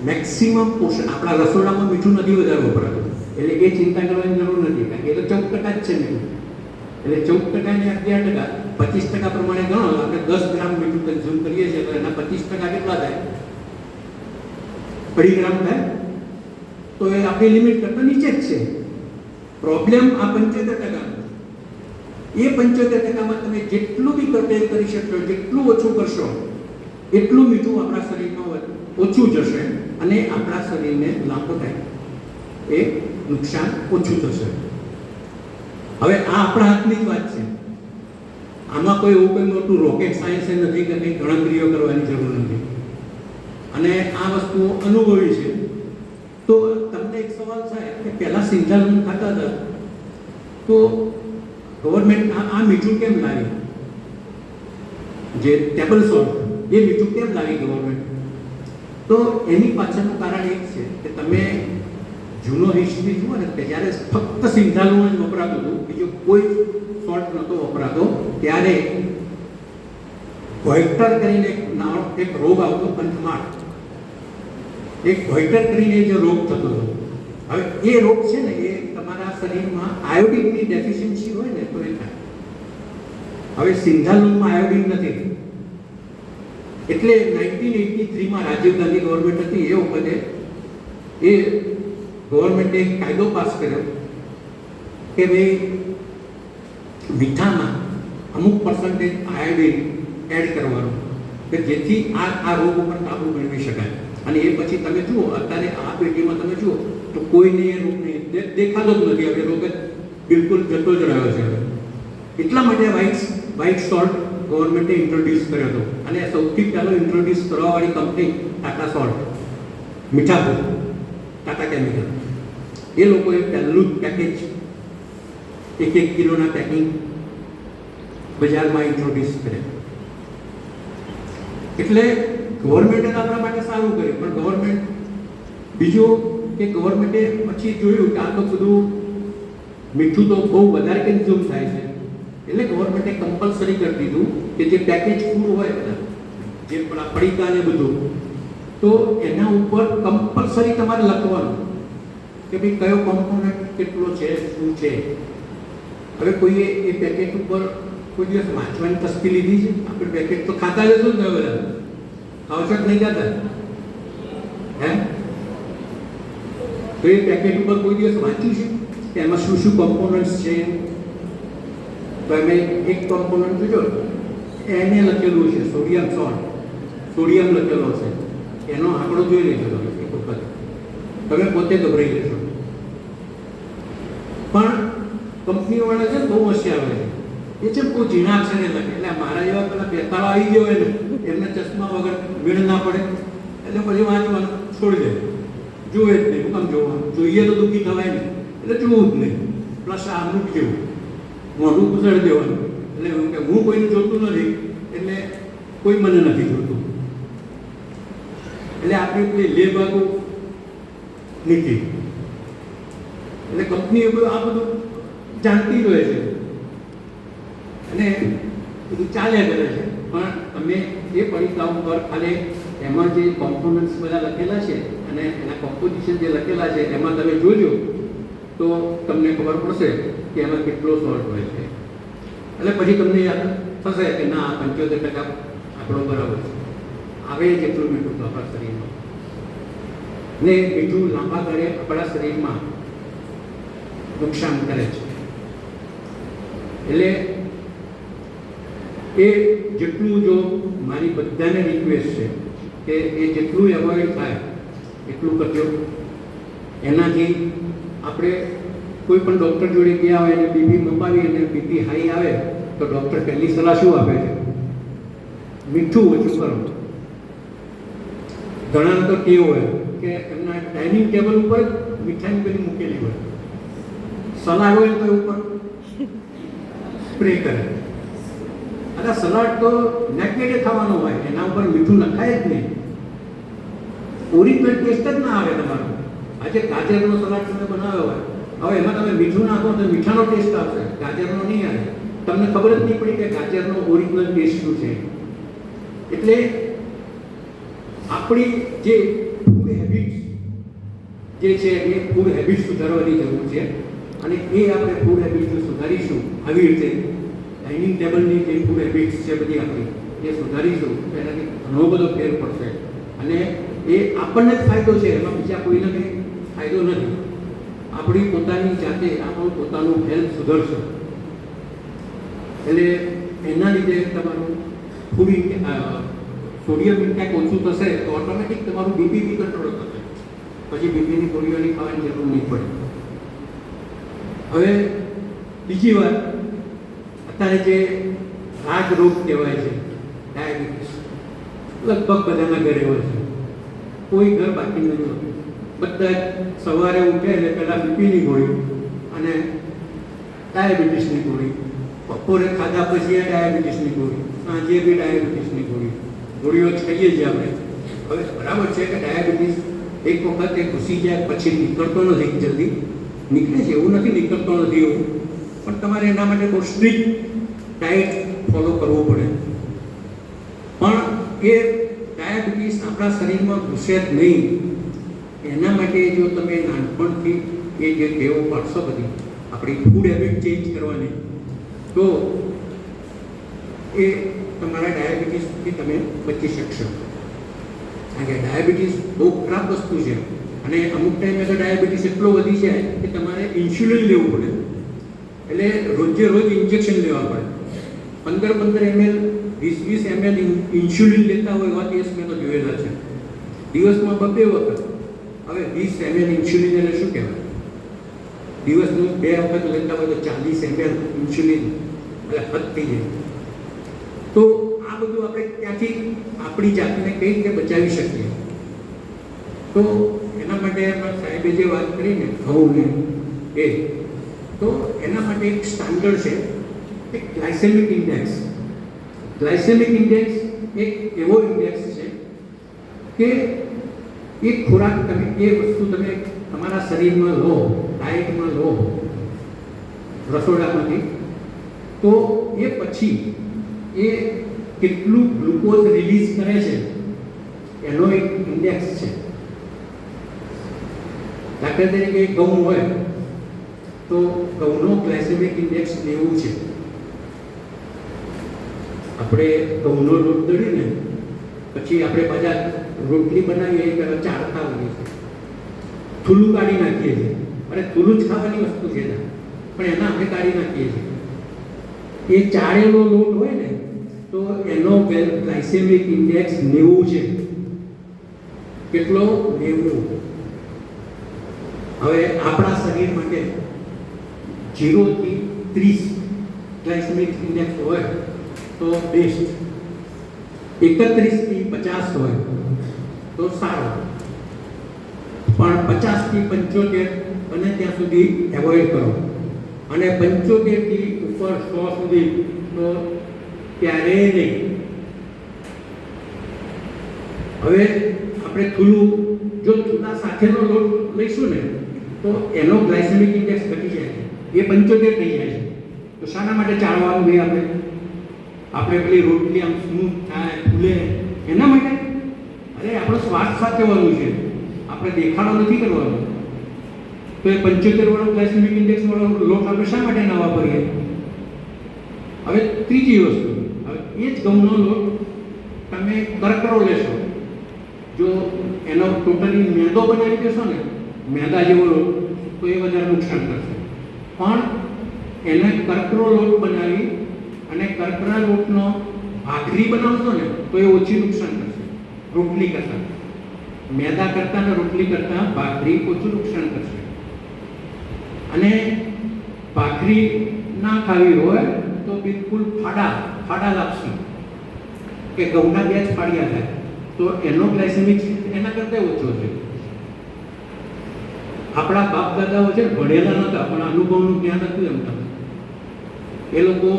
મેક્સિમમ પોષણ, આપણા રસોડામાં મીઠું નથી વધારે વપરાતું, એટલે એ ચિંતા કરવાની જરૂર નથી, કારણ કે એ તો 14% જ છે મીઠું. એટલે 14% ને 11%, 25% પ્રમાણે ગણો, આપણે 10 ગ્રામ મીઠું કન્ઝ્યુમ કરીએ છીએ તો એના 25% કેટલા થાય? 2.5 ગ્રામ થાય. તો એ આપણી લિમિટ કરતાં નીચે જ છે. પ્રોબ્લેમ આ 75%. એ 75%માં તમે જેટલું બી કર્ટેલ કરી શકશો, જેટલું ઓછું કરશો, એટલું મીઠું આપણા શરીરમાં ઓછું જશે અને આપણા શરીરને લાંબો ટાઈમ એ નુકસાન ઓછું થશે. હવે આ આપણા હાથની જ વાત છે. આમાં કોઈ એવું કોઈ મોટું રોકેટ સાયન્સ નથી કે કંઈ ગણતરીઓ કરવાની જરૂર નથી. અને આ વસ્તુઓ અનુભવી છે. તો તમને એક સવાલ થાય કે પહેલાં સિંધાલુણ ખાતા હતા તો ગવર્મેન્ટ આ મીઠું કેમ લાવી, જે ટેબલ સોલ્ટ, એ મીઠું કેમ લાવી ગવર્મેન્ટ? તો એની પાછળનું કારણ એક છે કે તમે જૂનો હિસ્ટ્રી જુઓ ને, કે જ્યારે ફક્ત સિંધાલુણ જ વપરાતું હતું, બીજો કોઈ સોલ્ટ નહોતો વપરાતો, ત્યારે ગોઈટર કરીને એક રોગ આવતો, પંચમાળ. એક ગોઈટર કરીને જે રોગ થતો હતો. હવે એ રોગ છે ને, એ તમારા શરીરમાં આયોડિનની ડેફિશિયન્સી હોય ને તો એ થાય. હવે સિંધાલુણમાં આયોડિન નથી, એટલે 1983માં રાજીવ ગાંધી ગવર્મેન્ટ હતી, એ વખતે એ ગવર્મેન્ટે એક કાયદો પાસ કર્યો કે ભાઈ મીઠામાં અમુક પર્સન્ટેજ આયોડિન એડ કરવાનું, કે જેથી આ રોગ ઉપર કાબુ મેળવી શકાય. અને એ પછી તમે જુઓ, અત્યારે આ પેઢીમાં તમે જુઓ તો કોઈને એ રોગ નહીં દેખાતો જ નથી. હવે રોગ બિલકુલ જતો જ રહ્યો છે. એટલા માટે વ્હાઇટ સોલ્ટ ગવર્મેન્ટે ઇન્ટ્રોડ્યુસ કર્યો હતો. અને સૌથી પહેલો ઇન્ટ્રોડ્યુસ કરવાવાળી company Tata salt, Mithapur, Tata chemical. એ લોકોએ પહેલું જ પેકેજ 1 કિલોના પેકિંગ બજારમાં ઇન્ટ્રોડ્યુસ કર્યા. એટલે ગવર્મેન્ટે આપણા માટે સારું કર્યું, પણ ગવર્મેન્ટ બીજું કે ગવર્મેન્ટે પછી જોયું કે આ તો બધું મીઠું તો બહુ વધારે કન્ઝ્યુમ થાય છે, એટલે ગવર્મેન્ટે કમ્પલસરી કરી દીધું કે જે પેકેજ ફૂડ હોય બધા જે પેલા પડીકા ને બધું, તો એના ઉપર કમ્પલસરી તમારે લખવાનું કે ભાઈ કયો કોમ્પોનન્ટ કેટલો છે, શું છે. હવે કોઈએ એ પેકેટ ઉપર કોઈ દિવસ વાંચવાની તસ્તી લીધી છે? આપણે પેકેટ તો ખાતા જ હતું ને બધા, ખાવ છો નહીં ખાતા? હે? તો એ પેકેટ ઉપર કોઈ દિવસ વાંચ્યું છે કે એમાં શું શું કોમ્પોનન્ટ્સ છે? તો એમ એક કોમ્પોનન્ટ જોજો, એને લખેલું છે સોડિયમ સોલ્ટ, સોડિયમ લખેલો છે, એનો આંકડો જોઈ લેજો તમે એક વખત, તમે પોતે ગભરાઈ લેશો. પણ કંપનીવાળા છે બહુ હોશિયાર હોય છે, એ છે બહુ ઝીણા અક્ષરે લખે, એટલે મારા જેવા પેલા બેતાળા આવી ગયો હોય ને એમને ચશ્મા વગર મેળ ના પડે, એટલે પછી વાંચવાનું છોડી દે, જોવે જ નહીં. હું જોવાનું જોઈએ તો દુઃખી થવાય નહીં, એટલે જોવું જ નહીં. પ્લસ આમનું જેવું મોઢું કુસળી દેવાનું, એટલે એવું કે હું કોઈને જોતું નથી એટલે કોઈ મને નથી જોતું. એટલે આપણી પેલી લે ભાગો નીતિ, એટલે કંપની આ બધું જાણતી રહે છે અને બધું ચાલ્યા કરે છે. પણ તમે એ પડીકાઓ પર ખાલી એમાં જે કોમ્પોનન્ટ્સ બધા લખેલા છે અને એના કોમ્પોઝિશન જે લખેલા છે એમાં તમે જોજો તો તમને ખબર પડશે કે એમાં કેટલો સોલ્ટ હોય છે. એટલે પછી તમને યાદ થશે કે ના 75% આપણો બરાબર છે, આવે જેટલું મીઠું તો આપણા શરીરમાં, ને મીઠું લાંબા ગાળે આપણા શરીરમાં નુકસાન કરે છે. એટલે એ જેટલું, જો મારી બધાને રિક્વેસ્ટ છે કે એ જેટલું એવોઇડ થાય એટલું કરજો. એનાથી આપણે કોઈ પણ ડૉક્ટર જોડે ગયા હોય અને બીપી મપાવી અને બીપી હાઈ આવે તો ડૉક્ટર પહેલી સલાહ શું આપે છે? મીઠું ઓછું કરો. ઘણા તો કેવું હોય કે એમના ડાઇનિંગ ટેબલ ઉપર મીઠાઈ પેલી મૂકેલી હોય, સલાડ હોય તો ઉપર સ્પ્રે કરે. અને સલાડ તો નેકેડે ખાવાનો હોય, એના ઉપર મીઠું નખાય જ નહીં, ઓરિજિનલ ટેસ્ટ જ ના આવે તમારો. આજે ગાજરનો સલાડ તમે બનાવ્યો હોય, હવે એમાં તમે મીઠું નાખો તો મીઠાનો ટેસ્ટ આવશે, ગાજરનો નહીં આવે. તમને ખબર જ નહીં પડી કે ગાજરનો ઓરિજિનલ ટેસ્ટ શું છે. એટલે આપણી જે ફૂડ હેબિટ્સ જે છે એ ફૂડ હેબિટ સુધારવાની જરૂર છે. અને એ આપણે ફૂડ હેબિટ સુધારીશું આવી રીતે, ડાઇનિંગ ટેબલની જે ફૂડ હેબિટ્સ છે બધી આપણી એ સુધારીશું, એનાથી ઘણો બધો ફેર પડશે. અને એ આપણને જ ફાયદો છે, એમાં બીજા કોઈને કંઈ ફાયદો નથી. આપણી પોતાની જાતે આપણું પોતાનું હેલ્થ સુધરશે. એટલે એના લીધે તમારું ફૂડ સોડિયમ ઇન્ટેક ઓછું થશે તો ઓટોમેટિક તમારું બીપી બી કંટ્રોલ થશે, પછી બીપીની ગોળીઓની ખાવાની જરૂર નહીં પડે. હવે બીજી વાત, અત્યારે જે રાજ રોગ કહેવાય છે ડાયાબિટીસ, લગભગ બધાના ઘરે હોય છે, કોઈ ઘર બાકી નથી હોતું. બધા સવારે ઉઠે એટલે પહેલાં બીપીની ગોળી અને ડાયાબિટીસની ગોળી, બપોરે ખાધા પછી ડાયાબિટીસની ગોળી, સાંજે બી ડાયાબિટીસની ગોળીઓ જ કહીએ છીએ આપણે. હવે બરાબર છે કે ડાયાબિટીસ એક વખત એ ઘૂસી જાય પછી નીકળતો નથી, જલ્દી નીકળે છે એવું નથી, નીકળતો નથી એવું, પણ તમારે એના માટે બહુ સ્ટ્રિક્ટ ડાયટ ફોલો કરવું પડે. પણ એ ડાયાબિટીસ આપણા શરીરમાં ઘૂસે જ નહીં, એના માટે જો તમે નાનપણથી એ જે ટેવો પાડશો બધી આપણી ફૂડ હેબિટ ચેન્જ કરવાની, તો એ તમારા ડાયાબિટીસથી તમે બચી શકશો. કારણ કે ડાયાબિટીસ બહુ ખરાબ વસ્તુ છે અને અમુક ટાઈમે તો ડાયાબિટીસ એટલો વધી જાય કે તમારે ઇન્સ્યુલિન લેવું પડે, એટલે રોજે રોજ ઇન્જેક્શન લેવા પડે. 15 ml 20 ml ઇન્સ્યુલિન લેતા હોય એવા કેસ મેં તો જોયેલા છે, દિવસમાં 2 વખત. હવે 20 ml ઇન્સ્યુલિન એટલે શું કહેવાય? દિવસનું 2 વખત લેતા હોય તો 40 ml ઇન્સ્યુલિન, એટલે હદ થઈ જાય. તો આ બધું આપણે ત્યાંથી આપણી જાતને કઈ રીતે બચાવી શકીએ? તો એના માટે સાહેબે જે વાત કરી ને ઘઉંને એ, તો એના માટે એક સ્ટાન્ડર્ડ છે, એક ગ્લાયસેમિક ઇન્ડેક્સ. ગ્લાયસેમિક ઇન્ડેક્સ એક એવો ઇન્ડેક્સ છે કે એ ખોરાક તમે, એ વસ્તુ તમે તમારા શરીરમાં લો, ડાયટમાં લો રસોડામાંથી, તો એ પછી એ કેટલું ગ્લુકોઝ રિલીઝ કરે છે એનો એક ઇન્ડેક્સ છે. દાખલા તરીકે ઘઉં હોય તો ઘઉંનો ગ્લાયસેમિક ઇન્ડેક્સ 90 છે. આપણે ઘઉંનો લોટ દળીને પછી આપણે પાછા રોટલી બનાવીએ એ પહેલાં ચાળતા હોઈએ છીએ, થૂલું કાઢી નાખીએ છીએ. અને થૂલું જ ખાવાની વસ્તુ છે પણ એના આપણે કાઢી નાખીએ છીએ. એ ચાળેલો લોટ હોય ને તો એનો ગ્લાયસેમિક ઇન્ડેક્સ 90 છે. કેટલો? 90. હવે આપણા શરીર માટે 0 થી 30 ગ્લાયસેમિક ઇન્ડેક્સ હોય તો બેસ્ટ. 31 થી 50 હોય તો સારો, પણ 50 થી 75 બને ત્યાં સુધી એવોઇડ કરો, અને 75 થી ઉપર 100 સુધી તો ક્યારેય નહીં. હવે આપણે થૂલું, જો થૂલા સાથેનો લોટ લઈશું ને તો એનો ગ્લાયસેમિક ઇન્ડેક્સ ઘટી જાય છે, એ 75 થઈ જાય છે. તો શાના માટે ચાળવાનું ભાઈ? આપણે પેલી રોટલી આમ સ્મૂથ થાય, ફૂલે, એના માટે? અરે આપણો સ્વાદ સાચવવાનું છે, આપણે દેખાડો નથી કરવાનો. તો એ 75 વાળો ગ્લાયસેમિક ઇન્ડેક્સ વાળો લોટ આપણે શા માટે ના વાપરીએ? હવે ત્રીજી વસ્તુ, હવે એ જ ઘઉંનો લોટ તમે કરકરો લેશો, જો એનો ટોટલી મેદો બનાવી દેશો ને, મેદા જેવો લોટ, તો એ વધારે નુકસાન કરશે. પણ એને કરકરો લોટ બનાવી અને કરકરા લોટનો ભાખરી બનાવશો ને તો એ ઓછી નુકસાન કરશે રોટલી કરતાં. મેદા કરતાં ને રોટલી કરતાં ભાખરી ઓછું નુકસાન કરશે. અને ભાખરી ના ખાવી હોય તો બિલકુલ ફાડા લાપસી કે ઘઉંના 2 જ ફાડિયા થાય તો એનો ગ્લાયસેમિક એના કરતાં ઓછો છે. આપણા બાપ દાદાઓ છે ભણેલા નહોતા પણ અનુભવનું જ્ઞાન હતું એમના. એ લોકો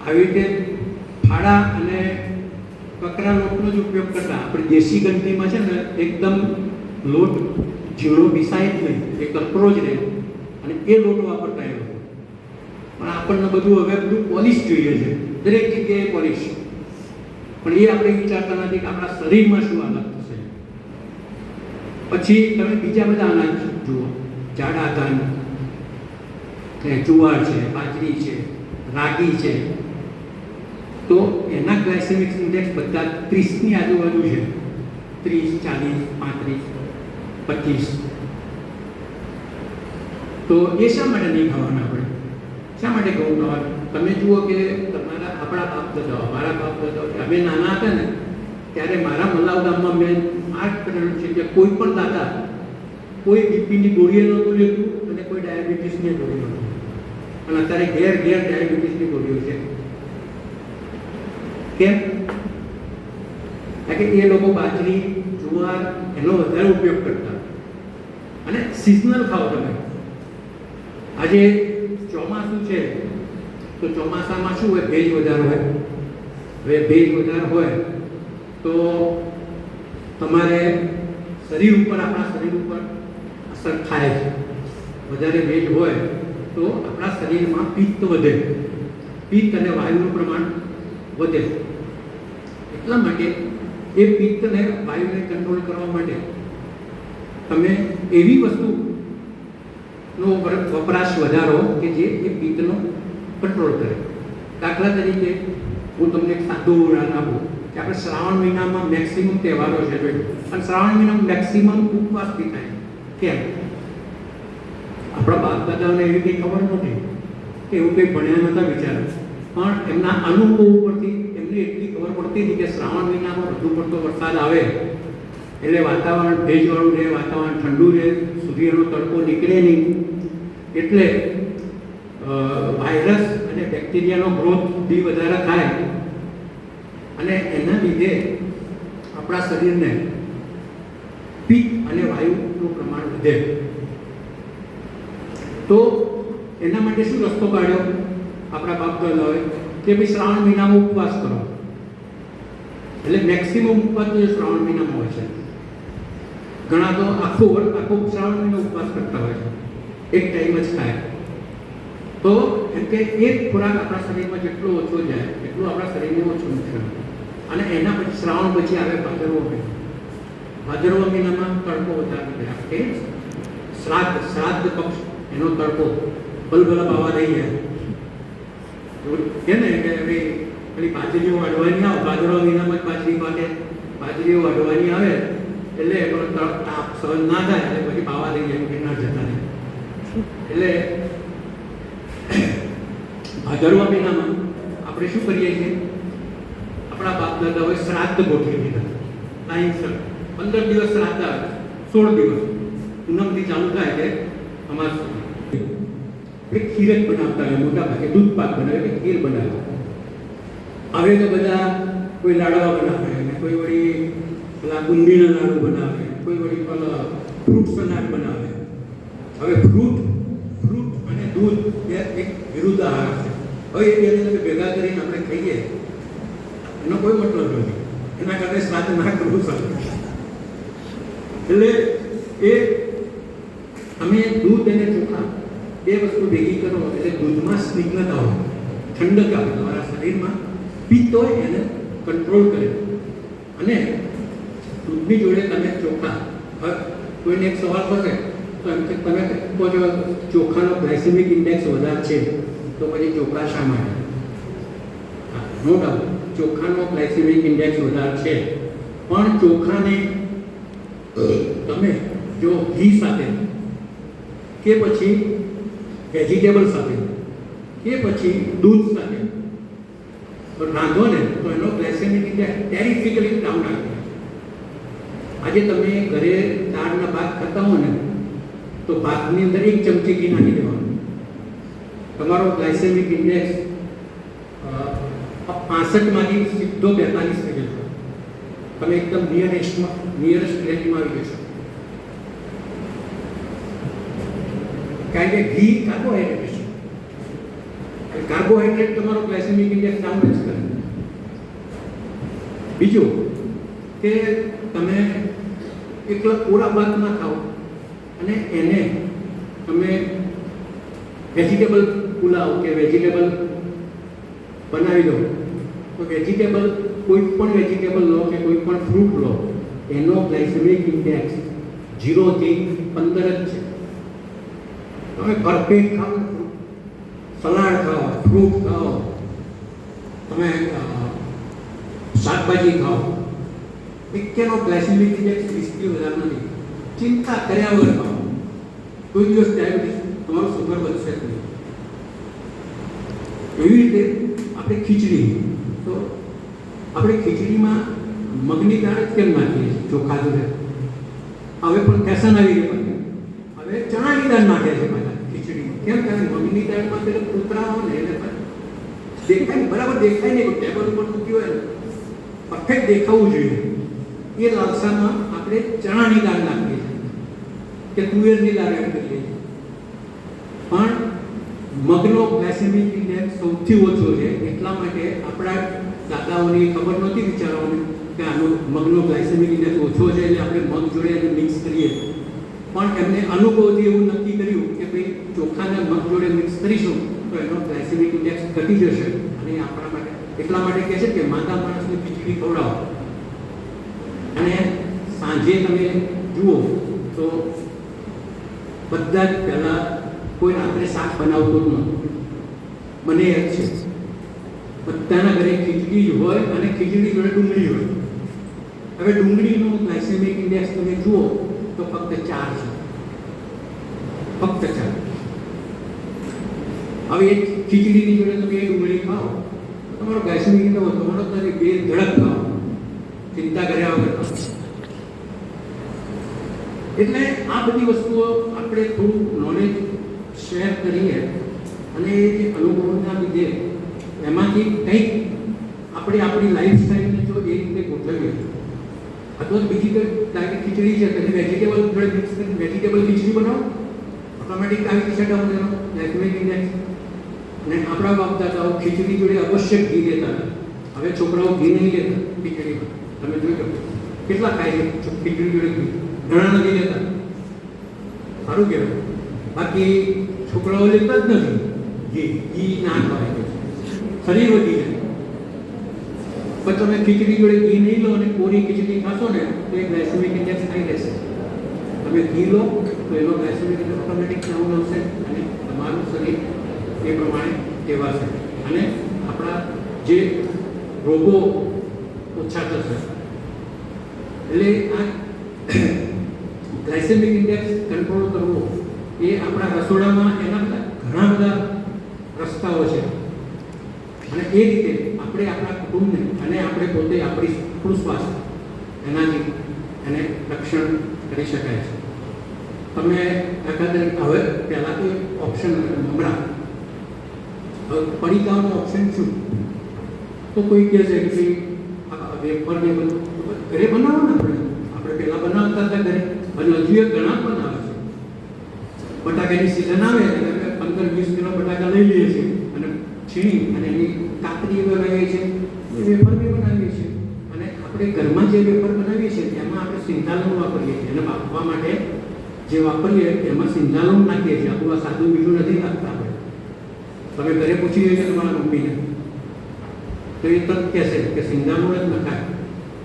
આવી રીતે ફાડા અને કકરા લોટનો જ ઉપયોગ કરતા. આપણે દેશી ગંદકીમાં છે ને એકદમ લોટ ઝીણો પીસાય જ નહીં, એ કકરો જ રહે, અને એ લોટ વાપરતા એ લોકો. પણ આપણને બધું હવે બધું પોલિશ જોઈએ છે, દરેક જગ્યાએ પોલિશ. પણ એ આપણે વિચારતા નથી કે આપણા શરીરમાં શું હાલત થશે. પછી તમે બીજા બધા અનાજ જુઓ, જાડા ધાન, જુવાર છે, બાજરી છે, રાગી છે, તો એના ગ્લાયસેમિક ઇન્ડેક્સ બધા 30ની આજુબાજુ છે. 30, 40, 35, 25. તો એ શા માટે નહીં ખાવાના? આપણે શા માટે ઘઉં ખાવાનું? તમે જુઓ કે આપણા બાપ દાદાઓ, મારા બાપ દાદાઓ, અમે નાના હતા ને ત્યારે મારા મલાવ ગામમાં મેં આ જ કરેલું છે કે કોઈ પણ દાદા કોઈ બીપીની ગોળીએ નહોતું લેતું અને કોઈ ડાયાબિટીસની ગોળી નહોતું. અને અત્યારે ઘેર ડાયાબિટીસની ગોળીઓ છે. કેમ? કારણ કે એ લોકો બાજરી, જુવાર એનો વધારે ઉપયોગ કરતા. અને સિઝનલ ખાઓ તમે. આજે ચોમાસું છે તો ચોમાસામાં શું હોય? ભેજ વધારે હોય. હવે ભેજ વધારે હોય તો તમારે શરીર ઉપર, આપણા શરીર ઉપર અસર થાય છે. વધારે ભેજ હોય તો આપણા શરીરમાં પિત્ત વધે, પિત્ત અને વાયુનું પ્રમાણ વધે. એટલા માટે એ પિત્તને, વાયુને કંટ્રોલ કરવા માટે તમે એવી વસ્તુનો વપરાશ વધારો કે જે એ પિત્તનો કંટ્રોલ કરે. દાખલા તરીકે હું તમને એક સાદું ઉદાહરણ આપું કે આપણે શ્રાવણ મહિનામાં મેક્સિમમ તહેવારો છે, અને શ્રાવણ મહિનામાં મેક્સિમમ ઉપવાસ બી થાય. કેમ? આપણા બાપ દાદાઓને એવી કંઈ ખબર નહોતી કે એવું કંઈ ભણ્યા નહોતા વિચારો, પણ એમના અનુભવ ઉપરથી એમને એટલી ખબર પડતી હતી કે શ્રાવણ મહિનામાં વધુ પડતો વરસાદ આવે એટલે વાતાવરણ ભેજવાળું રહે, વાતાવરણ ઠંડુ રહે, સૂર્યનો તડકો નીકળે નહીં, એટલે વાયરસ અને બેક્ટેરિયાનો ગ્રોથ બી વધારે થાય, અને એના લીધે આપણા શરીરને પિત્ત અને વાયુનું પ્રમાણ વધે. તો એના માટે શું રસ્તો કાઢ્યો આપણા બાપ દાદાઓએ કે ભાઈ શ્રાવણ મહિનામાં ઉપવાસ કરો. એટલે મેક્સિમમ ઉપવાસ તો શ્રાવણ મહિનામાં હોય છે. ઘણા તો આખો શ્રાવણ મહિનો ઉપવાસ કરતા હોય છે, એક ટાઈમ જ ખાય. તો એમ કે એક ખોરાક આપણા શરીરમાં જેટલો ઓછો જાય એટલું આપણા શરીરને ઓછું નુકસાન. અને એના પછી શ્રાવણ પછી આવે ભાદરવો મહિનો. ભાદરવા મહિનામાં તડકો વધારે કે શ્રાદ્ધ પક્ષ, એનો તડકો બલબલા બાવા રહી જાય કે ને કે પેલી બાજરીઓ વાઢવાની આવે ભાદરવા મહિનામાં જ બાજરીઓ વાઢવાની આવે એટલે એનો તાપ સહન ના થાય એટલે પછી બાવા રહી જાય કે ના જતા રહે. એટલે ભાદરવા મહિનામાં આપણે શું કરીએ છીએ, આપણા બાપ દાદાઓએ શ્રાદ્ધ ગોઠવી દીધા. ટાઈમસર 15 દિવસ શ્રાદ્ધ આવે, 16 દિવસ પૂનમથી ચાલુ થાય કે અમાસ ખીર જ બનાવતા હોય, મોટા ભાગે દૂધ પાક બનાવે કે ખીર બનાવે. હવે તો બધા કોઈ લાડવા બનાવે અને કોઈ વળી પેલા બુંદીના લાડુ બનાવે, કોઈ વળી પેલા ફ્રૂટ સલાડ બનાવે. હવે ફ્રૂટ અને દૂધ એ એક વિરુદ્ધ આહાર છે. હવે એ બેને તમે ભેગા કરીને આપણે ખાઈએ એનો કોઈ મતલબ નથી. એના કારણે શ્રાદ્ધ ના કરવું સારું. એટલે એ અમે દૂધ અને ચોખા બે વસ્તુ ભેગી કરો એટલે દૂધમાં સ્નિગ્ધતા હોય, ઠંડક આવે તમારા શરીરમાં, પિત્ત હોય એને કંટ્રોલ કરે. અને દૂધની જોડે તમે ચોખા, કોઈને એક સવાલ થશે તો એમ કે તમે કહો છો ચોખાનો ગ્લાયસેમિક ઇન્ડેક્સ વધારે છે તો પછી ચોખા શા માટે? નો ડાઉટ ચોખાનો ગ્લાયસેમિક ઇન્ડેક્સ વધારે છે, પણ ચોખાને તમે જો ઘી સાથે કે પછી વેજીટેબલ સાથે કે પછી દૂધ સાથે રાંધો ને તો એનો ગ્લાયસેમિક ઇન્ડેક્સ ટેરિફિકલી ડાઉન આવે. આજે તમે ઘરે દાળના ભાત ખાતા હો ને તો ભાતની અંદર 1 ચમચી ઘી નાખી દેવાનું, તમારો ગ્લાયસેમિક ઇન્ડેક્સ 65માંથી સીધો 42 થઈ જશે. તમે એકદમ નિયરેસ્ટ રેન્જમાં આવી જશો. કારણ કે ઘી કાર્બોહાઈડ્રેટ છે, કાર્બોહાઈડ્રેટ તમારો ગ્લાયસેમિક ઇન્ડેક્સ ડાઉન જ કરે. બીજું કે તમે એકલા કોરા ભાત ના ખાઓ અને એને તમે વેજીટેબલ પુલાવ કે વેજીટેબલ બનાવી દો તો વેજીટેબલ કોઈ પણ વેજીટેબલ લો કે કોઈ પણ ફ્રૂટ લો એનો ગ્લાયસેમિક ઇન્ડેક્સ 0 થી 15 જ છે. તમે ભરપેટ ખાઓ, સલાડ ખાઓ, ફ્રૂટ ખાઓ, તમે શાકભાજી ખાઓ, એકેનો ગ્લાયસેમિક ઇન્ડેક્સ 20 થી વધારે નથી. ચિંતા કર્યા વગર ખાઓ, કોઈ દિવસ ડાયાબિટીસ તમારું સુગર વધશે જ નહીં. એવી રીતે આપણે ખીચડી, તો આપણે ખીચડીમાં મગની દાળ જ કેમ નાખીએ છીએ ચોખા જોડે? હવે પણ ફેશન આવી ગઈ, હવે ચણાની દાળ નાખે છે પાછા ખીચડીમાં. કેમ? કારણ મગની દાળમાં પેલા કૂતરાઓ ને એને દેખાય બરાબર દેખાય નહીં, ટેબલ ઉપર મૂકી હોય ને પરફેક્ટ દેખાવું જોઈએ એ લાલસામાં આપણે ચણાની દાળ નાખીએ છીએ કે તુવેરની દાળ એડ કરીએ છીએ. પણ મગનો ગ્લાયસેમિક ઇન્ડેક્સ સૌથી ઓછો છે, એટલા માટે આપણા દાદાઓની ખબર નહોતી વિચારવાની કે આનો મગનો ગ્લાયસેમિક ઇન્ડેક્સ ઓછો છે એટલે આપણે મગ જોડે એને મિક્સ કરીએ. પણ એમને અનુભવથી એવું નક્કી કર્યું કે ભાઈ ચોખાને મગ જોડે મિક્સ કરીશું તો એનો ગ્લાયસેમિક ઇન્ડેક્સ ઘટી જશે. અને આપણા માટે એટલા માટે કહે છે કે માદા માણસને ખીચડી ખવડાવો અને સાંજે તમે જુઓ તો બધા જ પહેલાં કોઈ રાત્રે શાક બનાવતું જ નહોતું. મને યાદ છે બધાના ઘરે ખીચડી જ હોય અને ખીચડી જોડે ડુંગળી હોય. હવે ડુંગળીનો ગ્લાયસેમિક ઇન્ડેક્સ તમે જુઓ તો ફક્ત 4 છે, ફક્ત 4. હવે એ ખીચડીની જોડે તમે એ ડુંગળી ખાઓ તો તમારો ગ્લાયસેમિક ઇન્ડેક્સ તમારો બે ધડક ખાઓ, ચિંતા કર્યા વગર ખાઓ. એટલે આ બધી વસ્તુઓ આપણે થોડું નોલેજ શેર કરીએ અને એ જે અનુભવોના લીધે એમાંથી કંઈક આપણે આપણી લાઈફસ્ટાઈલને જો એ રીતે ગોઠવીએ. અથવા બીજી કોઈ ડાયરેક્ટ ખીચડી છે તો વેજીટેબલ જોડે મિક્સ કરીને વેજીટેબલ ખીચડી બનાવો, ઓટોમેટિક આવી જશે ડાઉન ગ્લાયસેમિક ઇન્ડેક્સ. અને આપણા બાપ દાદાઓ ખીચડી જોડે અવશ્ય ઘી લેતા હતા. હવે છોકરાઓ ઘી નહીં લેતા ખીચડીમાં. તમે જોઈ શકો કેટલા ખાય છે ખીચડી જોડે ઘી, ઘણા નથી લેતા. સારું કહેવાય. બાકી છોકરાઓ લેતા જ નથી ઘી ના ખવાય, શરીર વધી જાય. પણ તમે ખીચડી જોડે ઘી નહીં લો અને કોરી ખીચડી ખાશો ને તો એ ગ્લાયસેમિક ઇન્ડેક્સ થઈ રહેશે. તમે ઘી લો તો એનો ગ્લાયસેમિક ઇન્ડેક્સ ઓટોમેટિક ડાઉન આવશે અને તમારું શરીર એ પ્રમાણે કહેવાશે અને આપણા જે રોગો ઓછા થશે. એટલે આ ગ્લાયસેમિક ઇન્ડેક્સ કંટ્રોલ કરવો એ આપણા રસોડામાં એના ઘણા બધા રસ્તાઓ છે અને એ રીતે આપણે આપણા કુટુંબને અને આપણે પોતે આપણું સ્વાસ્થ્ય એનાથી એને રક્ષણ કરી શકાય છે. તમે એકાદર હવે પહેલાં તો ઓપ્શન મમરા, હવે પડીકાઓનો ઓપ્શન શું? તો કોઈ કહે છે કે વેફરને બધું ઘરે બનાવો ને આપણે પહેલાં બનાવતા હતા ઘરે અને હજુ એ ઘણા બનાવે છે. બટાકાની સિઝન આવે એટલે 15-20 કિલો બટાકા લઈ લઈએ છીએ અને છીણી અને એની કાતરી બનાવીએ છીએ, વેફર બી બનાવીએ છીએ. અને આપણે ઘરમાં જે વેફર બનાવીએ છીએ એમાં આપણે સિંધાલુણ વાપરીએ છીએ અને બાફવા માટે જે વાપરીએ એમાં સિંધાલુણ નાખીએ છીએ. આપણું આ સાદું મીઠું નથી નાખતા આપણે. તમે ઘરે પૂછી લઈએ તમારા મમ્મીને તો એ તરત કહેશે કે સિંધાલુણ જ નખાય.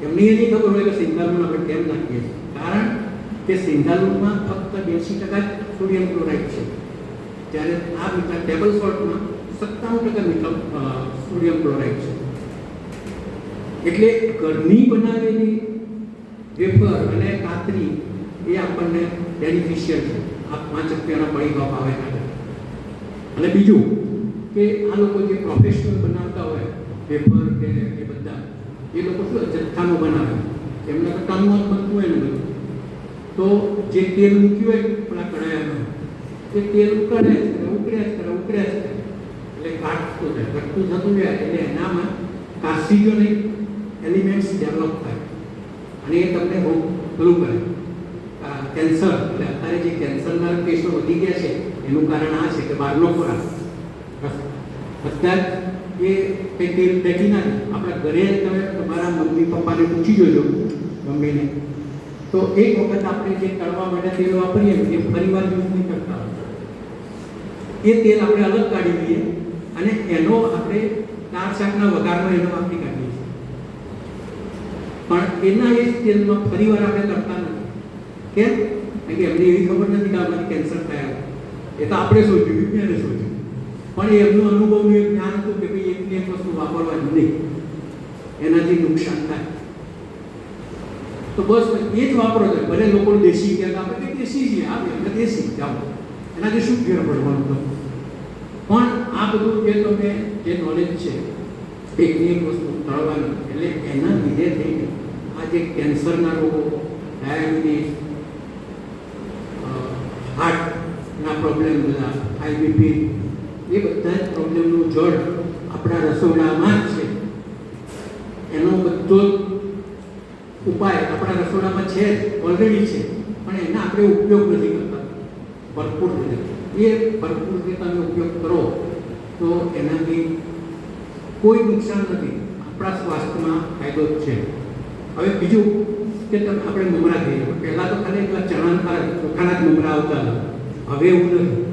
એમને એ નહીં ખબર હોય કે સિંધાલુણ આપણે કેમ નાખીએ છીએ. કારણ કે સિંધાલુણમાં ફક્ત 80% સોડિયમ ક્લોરાઇડ છે, જ્યારે આ મીઠા ટેબલ સોલ્ટમાં 97% સોડિયમ ક્લોરાઇડ છે. એટલે ઘરની બનાવેલી વેફર અને કાતરી એ આપણને બેનિફિશિયલ છે. આ 5 રૂપિયાના પડીકા ભાવે કાઢે. અને બીજું કે આ લોકો જે પ્રોફેશનલ બનાવતા હોય વેફર કે એ બધા એ લોકો શું જથ્થામાં બનાવે, એમને તો ટનમાં બનતું હોય ને બધું. તો જે તેલ મૂક્યું હોય પેલા કઢાયામાં એ તેલ ઉકળ્યા જ કરે, ઉકળ્યા જ કરે એટલે ઘટતું જાય, ઘટતું થતું જાય એટલે એનામાં કાર્સિનોજેનિક એલિમેન્ટ્સ ડેવલપ થાય અને એ તમને બહુ પેલું કરે કેન્સર. એટલે અત્યારે જે કેન્સરના કેસો વધી ગયા છે એનું કારણ આ છે કે બહારનો ખોરાક બધા એ કંઈ તેલ ફેંકી નાખે. આપણા ઘરે તમે તમારા મમ્મી પપ્પાને પૂછી જોજો, મમ્મીને, તો એક વખત આપણે જે તળવા માટે તેલ વાપરીએ એ ફરીવાર યુઝ નહીં કરતા. એ તેલ આપણે અલગ કાઢી લઈએ અને એનો આપણે દાળ શાકના વઘારમાં એનો વાપરી કાઢીએ છીએ. પણ એના એ તેલમાં ફરીવાર આપણે કરતા નથી. કેમ? કારણ કે એમને એવી ખબર નથી કે આમાંથી કેન્સર થયા. એ તો આપણે સોચ્યું, વિજ્ઞાને સોચ્યું, પણ એમનું અનુભવનું એક જ્ઞાન હતું કે ભાઈ એકની એક વસ્તુ વાપરવાની નહીં, એનાથી નુકસાન થાય. તો બસ એ જ વાપરો છો. ભલે લોકો દેશી કહેતા આપણે દેશી છીએ, આપણે દેશી જાઓ, એનાથી શું ફેર પડવાનું તો. પણ આ બધું જે તમે જે નોલેજ છે એકની એક વસ્તુ તળવાની, એટલે એના લીધે થઈને આ જે કેન્સરના રોગો, ડાયાબિટીસ, હાર્ટના પ્રોબ્લેમ, બધા હાઈ બીપી, એ બધા જ પ્રોબ્લેમનું જડ આપણા રસોડામાં જ છે. એનો બધો ઉપાય આપણા રસોડામાં છે જ, ઓલરેડી છે, પણ એના આપણે ઉપયોગ નથી કરતા ભરપૂર રીતે. એ ભરપૂર રીતે તમે ઉપયોગ કરો તો એનાથી કોઈ નુકસાન નથી, આપણા સ્વાસ્થ્યમાં ફાયદો જ છે. હવે બીજું કે તમે આપણે મમરા ખાઈએ, પહેલાં તો ખાલી એટલા ચણા ચોખાના જ મમરા આવતા હતા. હવે એવું નથી.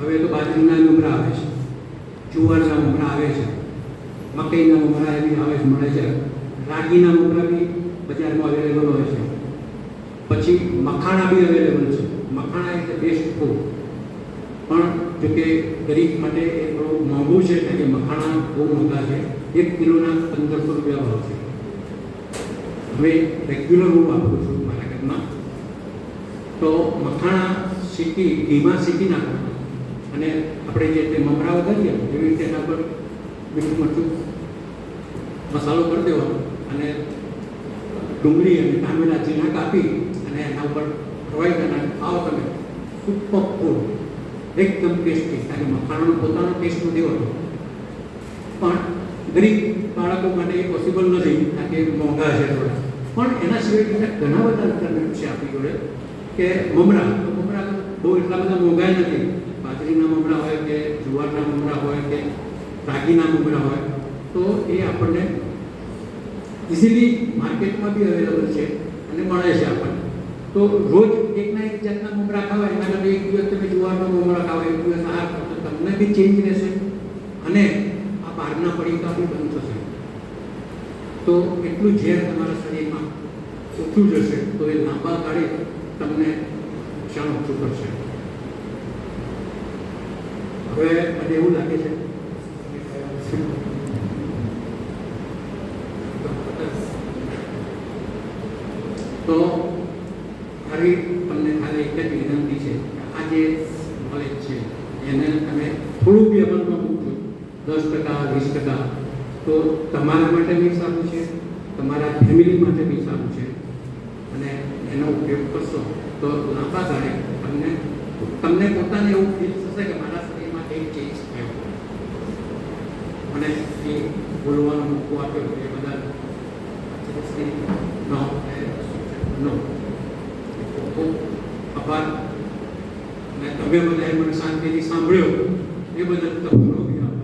હવે તો બાજરીના મમરા આવે છે, જુવારના મમરા આવે છે, મકઈના મમરા એવી આવે છે, મળે છે, રાગીના મમરા બી બજારમાં અવેલેબલ હોય છે. પછી મખાણા બી અવેલેબલ છે. મખાણા એટલે બેસ્ટ ફૂડ, પણ જોકે ગરીબ માટે એ થોડું મોંઘું છે કારણ કે મખાણા બહુ મોંઘા છે. 1 કિલોના 1500 રૂપિયા ભાવ છે. હવે રેગ્યુલર હું વાપરું છું મારા ઘરમાં, તો મખાણા ઘીમાં શીખી નાખવાના અને આપણે જે તે મમરા વધારીએ એવી રીતે એના પર મીઠું મરચું મસાલો કરી દેવાનો અને ડુંગળી અને ટામેટા ઝીણા કાપી અને એના ઉપર પ્રવાહી કરવાના. આવો તમે સુપર ફૂડ, એકદમ ટેસ્ટી. કારણ કે મખાણાનો પોતાનો ટેસ્ટ નથી હોતો, પણ ગરીબ બાળકો માટે એ પોસિબલ નથી કારણ કે મોંઘા છે થોડા. પણ એના સિવાય બીજા ઘણા બધા અલ્ટરનેટિવ છે આપણી જોડે કે મમરા. તો મમરા બહુ એટલા બધા મોંઘા નથી. બાજરીના મમરા હોય કે જુવારના મમરા હોય કે રાગીના મમરા હોય, તો એ આપણને ઇઝીલી માર્કેટમાં બી અવેલેબલ છે અને મળે છે આપણને. તો રોજ એકના એક જાતના મમરા ખાવા એના કરતાં એક દિવસ તમે જુવારના મમરા ખાવા, એક દિવસ આ ખાવ, તો તમને બી ચેન્જ રહેશે અને આ બહારના પડીકા બી બંધ થશે. તો એટલું ઝેર તમારા શરીરમાં ઓછું જશે, તો એ લાંબા ગાળે તમને નુકસાન ઓછું કરશે. હવે મને એવું લાગે છે તો મારી તમને ખાલી એક જ વિનંતી છે કે આ જે નોલેજ છે એને તમે થોડું બી અમલમાં મૂકજો, 10%, 20%, તો તમારા માટે બી સારું છે, તમારા ફેમિલી માટે બી સારું છે. અને એનો ઉપયોગ કરશો તો લાંબા ગાળે તમને પોતાને એવું ફીલ થશે કે મારા શરીરમાં કંઈક ચેન્જ થયો. અને એ બોલવાનો મોકો આપ્યો એ બદલ નો ખૂબ આભાર. અને તમે બધાએ મને શાંતિથી સાંભળ્યો એ બદલ તમારો બી આભાર.